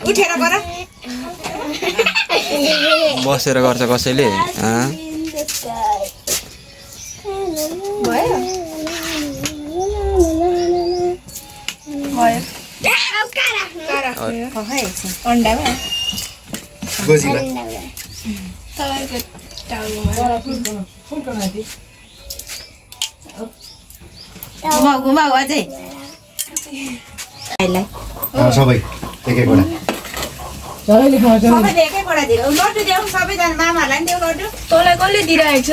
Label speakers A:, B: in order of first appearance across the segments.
A: उठेर गर
B: बसेर गर्छ कसैले
A: अन्डामा घुमाउ अझै
C: सबै एकैवटा
A: सबैले एकैवटा दियो लड्डु देऊ सबैजना मामाहरूलाई नि देऊ लड्डु
D: तँलाई कसले दिइरहेको छ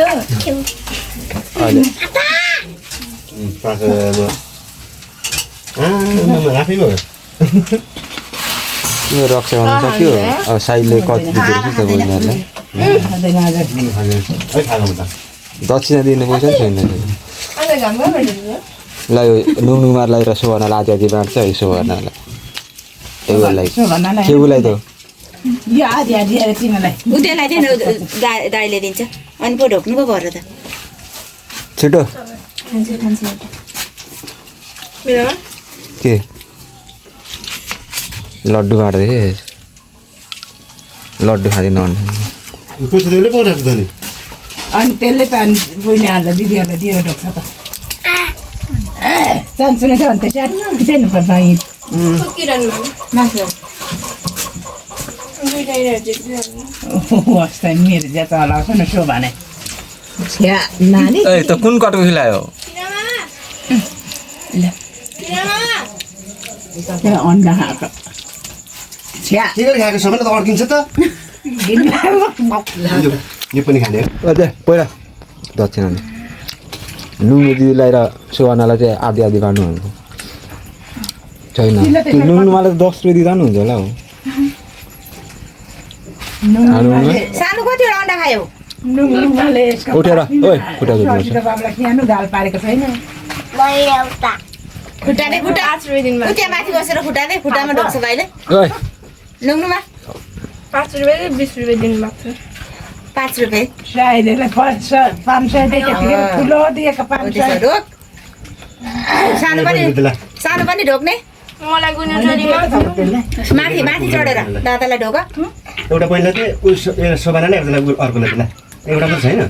B: यो रक्षा गर्न सक्यो अब साइडले कति दिँदैछ त बहिनीहरूलाई दक्षिणा दिनु पैसा छैन ल यो नुङनुङमारलाई र सोभनालाई आधी आधी बाँड्छ है सोभनालाई एउटालाई केबुलाई त
A: उनीहरूलाई चाहिँ दाइले दिन्छ अनि पो ढोक्नु पो भएर त
B: छिटो के लड्डु बाँड्दै लड्डु खाँदैन
C: अनि
E: त्यसले त बहिनीहरूलाई दिदीहरूलाई दिएर ढोक्छ त सुनेछ भने त सानो पर्छ मेरो ज्यात हलाउँछ न सो भने नानी
B: त कुन कटको खिलायो
E: अन्डा खाएको
C: खाएको समय त अड्किन्छ त यो पनि खाने
B: अझै पहिला दक्षिणा नुङ्गु दिदीलाई र सोभनालाई चाहिँ आधी आधी बाँड्नु हुन्छ छैन त्यो नुङ्गुमालाई त 10 रुपियाँ दिँदा पनि हुन्छ होला हो
A: सानो कतिवटा अन्डा खायो
B: उठेर ओइ खुट्टा जोड्नुपर्छ
E: बाबुलाई सानो गाल पारेको छैन
A: खुट्टाले खुट्टा त्यहाँ माथि बसेर खुट्टाले खुट्टामा ढोक्छ भाइले
B: ओइ
A: नुङ्नुमा
D: 5 रुपियाँ 20 रुपियाँ दिनुभएको छ
A: 5 रुपियाँ
E: सायदले 500 दिएको ठुलो दिएको 500
A: ढोक सानो पनि ढोक्ने
D: मलाई गुन्युचोरीमा
A: माथि माथि चढेर दादालाई ढोक
C: एउटा पहिला चाहिँ सोभनालाई अर्कोलाई दिला एउटा पनि छैन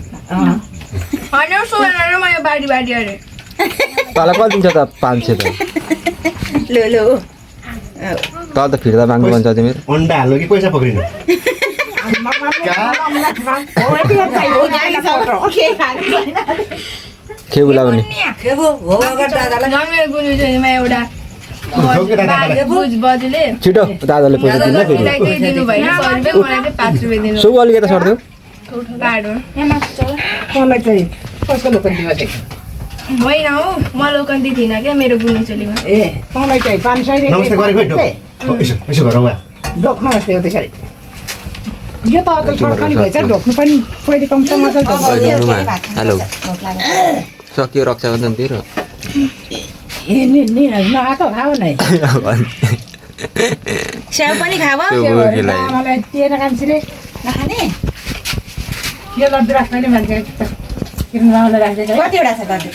D: होइन सोभना र म यो बाडी बाडी अरे
B: तँलाई कति दिन्छ त 500 त
A: लो
B: त त फिर्ता माग्नु भन्छ तिमीहरू
C: अन्डा हाल्नु कि पैसा पक्रिनु
B: खेबुला पनि
D: मेरो गुन्युचोरीमा एउटा बुझ बजुले
B: छिटो दादाले पैसा दिनु फेरि
D: केही दिनु भएन 100 रुपियाँ मलाई चाहिँ 5 रुपियाँ दिनु
B: सो अलिकति सर्दियो
D: बाडो
E: मलाई चाहिँ कसको लोकन दिवा चाहिँ
D: होइन हौ म लोकन्ती थिइनँ क्या मेरो गुन्युचोरीमा
E: ए मलाई चाहिँ 500
C: नमस्ते गरेको यसो गरौँ
E: ढोक्नु होस् त्यो त्यसरी यो त अझ छड्कनी भएछ ढोक्नु पनि पहिले कमसम्म
B: हेलो सक्यो रक्षाबन्धन तेरो
E: ए नआएको खाऊ नै
A: स्याउ पनि खाऊ
E: मलाई तेल कान्छीले
A: नखाने
E: यो लड्डु राख्नु नि मान्छे किन लाउला राख्दै
A: कतिवटा छ लड्डु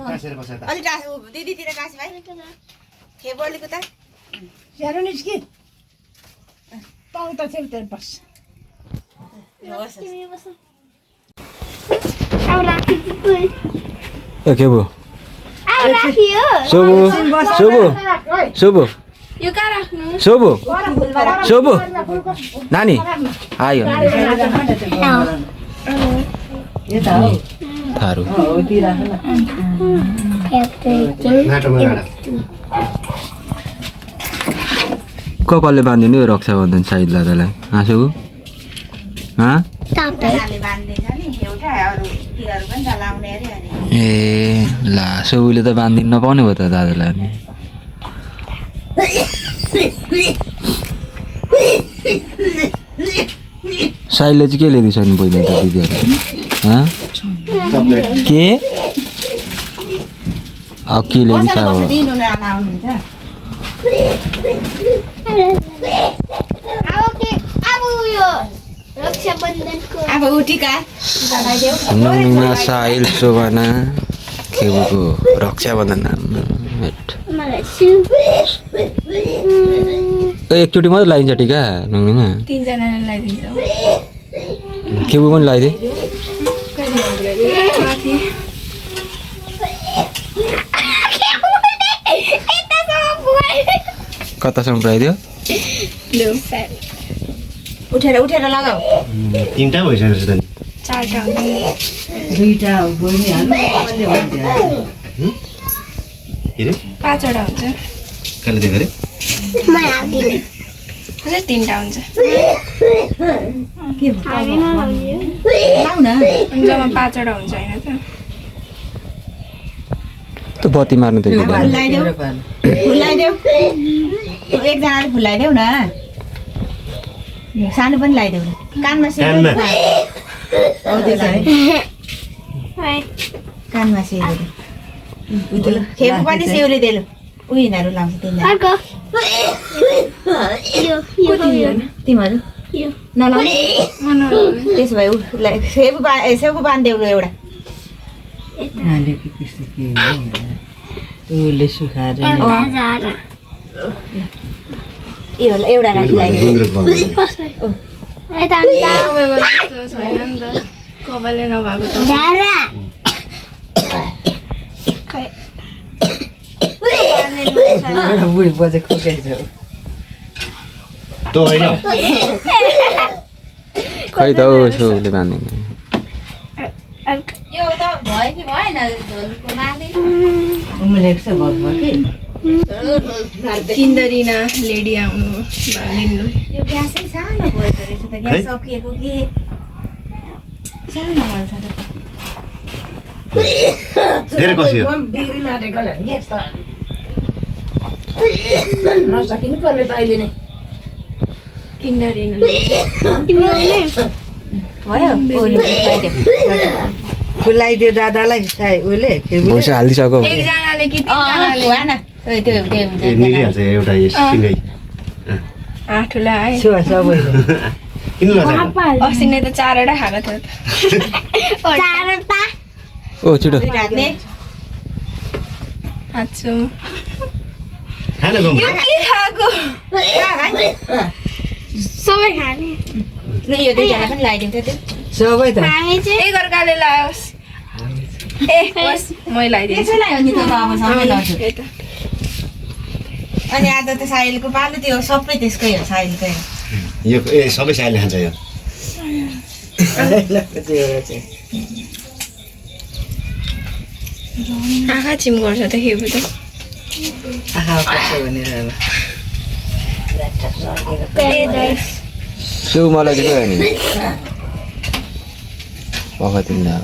C: कासेर बसेर त
A: अलिक दिदीतिर कासी भाइ खेबोलीको त
E: सानो निस्कि पाउ त छेउतिर बस
B: ए खेबु सोबु सोबु सोबु
D: यो कहाँ राख्नु
B: सोबु सोबु नानी आयो थारू कपालले बाँधिदिनु यो रक्षाबन्धन साइड दादालाई हाँसोको ए ला सोबुले त बाँधिदिनु नपाउने भयो त दादालाई अनि साइडले चाहिँ के ल्याइदिन्छ नि पहिला त दिदीहरू के अब के ल्याइदिन्छ
A: अब उठिका
B: नुङमा साहिल शोभना खेबुको रक्षाबन्धन एकचोटि मात्रै लगाइदिन्छ टिका नुनुमा
D: 3 जनालाई लगाइदिन्छ
B: केबु पनि लगाइदिए
D: माथि
B: कतासम्म पुऱ्याइदियो
D: लो
A: उठेर उठेर लगाऊ
C: 3टा भइसकेको छ त नि
D: 4टा
E: दुईटा बहिनी हाल्नु कसले भन्थ्यो
C: के रे
D: 5वटा हुन्छ
C: कहिले दिएको रे
D: अझै 3टा हुन्छ
A: के भयो लाउ न
D: जम्मा 5वटा हुन्छ हैन त
B: त्यो बत्ती मार्नु त
A: फुलाइदेऊ फुलाइदेऊ एकजनाले फुलाइदेऊ न सानो पनि लगाइदेऊ न कानमा
C: कानमा।
A: कानमा सिउरी खेपु पनि सिउरी देलु उनीहरू लाउँछ तिनीहरू तिमीहरू नलाउने त्यसो भए उसलाई सेबु बाँधिदेऊ ल एउटा
E: उसले सुखाएर
A: एउटा राखिदिनु
C: गुन्द्रुक बनाउँछ
D: छैन नि त कपालले नभएको त
E: बुढी बजे खुकेछ
C: तँ होइन
B: खै त उसले बाँधिदिनु
A: यो त भयो कि भएन झोलको माथि
E: उम्लेको छ भगभग कि
D: किन्दरिना लेडी आउनु लिनु
A: यो ग्यासै सानो भयो त रहेछ त ग्यास सकिएको कि सानो भएछ त
C: धेरै कसियो
E: बिग्री मारेको नसकिनु पर्ने त अहिले नै
D: किन्दरिना
A: भयो
E: फुलाइदियो दादालाई उसले
B: पैसा हालिदिइसक्यो
D: एकजनाले कि
A: भएन त्यो
C: ए मिलिहाल्छ एउटा सिँगै
D: आठुला है
E: छुवा सबैले
C: किन लजाएको
D: अस्ति नै त 4वटा खाएको थियो
B: ओ छिटो
A: राख्ने
D: आछु
C: खान गम
D: यो के खाएको सबै खाने
A: यो दुईजना पनि लगाइदिन्छ त्यो
E: सबै त
D: एकअर्काले लाओस् ए होस् मै लगाइदिन्छु
A: त्यसै लगायो नि त अब सबै लगाउँछु
D: त्यही त
A: अनि आज त साइलको पालो त्यो सबै त्यसकै हो साइलकै
C: यो ए सबै साइलले खान्छ यो
D: आँखा चिम गर्छ त खेपु त
E: आहा कस्तो भनेर
B: सेउ मलाई चाहिँ नि पखाइदिँदा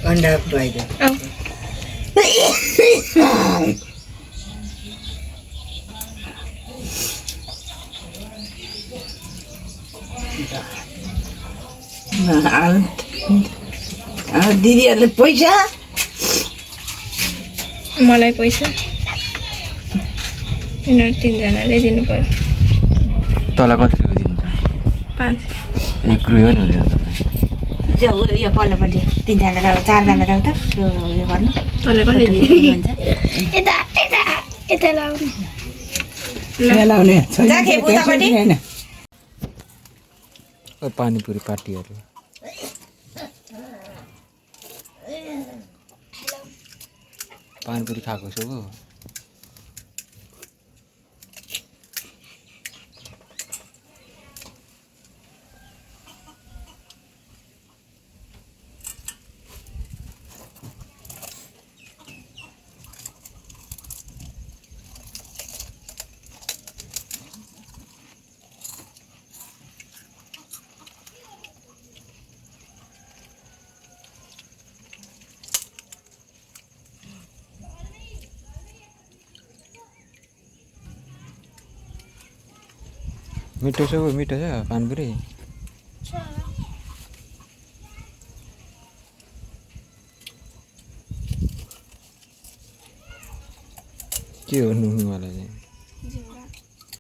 E: अन्डा खुवाइदियो दिदीहरूले पैसा
D: मलाई पैसा यिनीहरू 3जनाले दिनु पर्यो
B: तँलाई कति रुपियाँ दिन्छ
D: 5
B: 1 रुपियाँ नि हुँदैन
A: त्यो यो पल्लोपट्टि 3जना राउ 4जना राउ त त्यो उयो गर्नु
D: तँलाई कसले दिनु
A: हुन्छ
D: यता लाउने
E: लाउने
A: जा खेप उतापट्टि
B: पानीपुरी पार्टीहरू पानीपुरी खाएको छु हो मिठो छ पानीपुरी के हो नुनवाला चाहिँ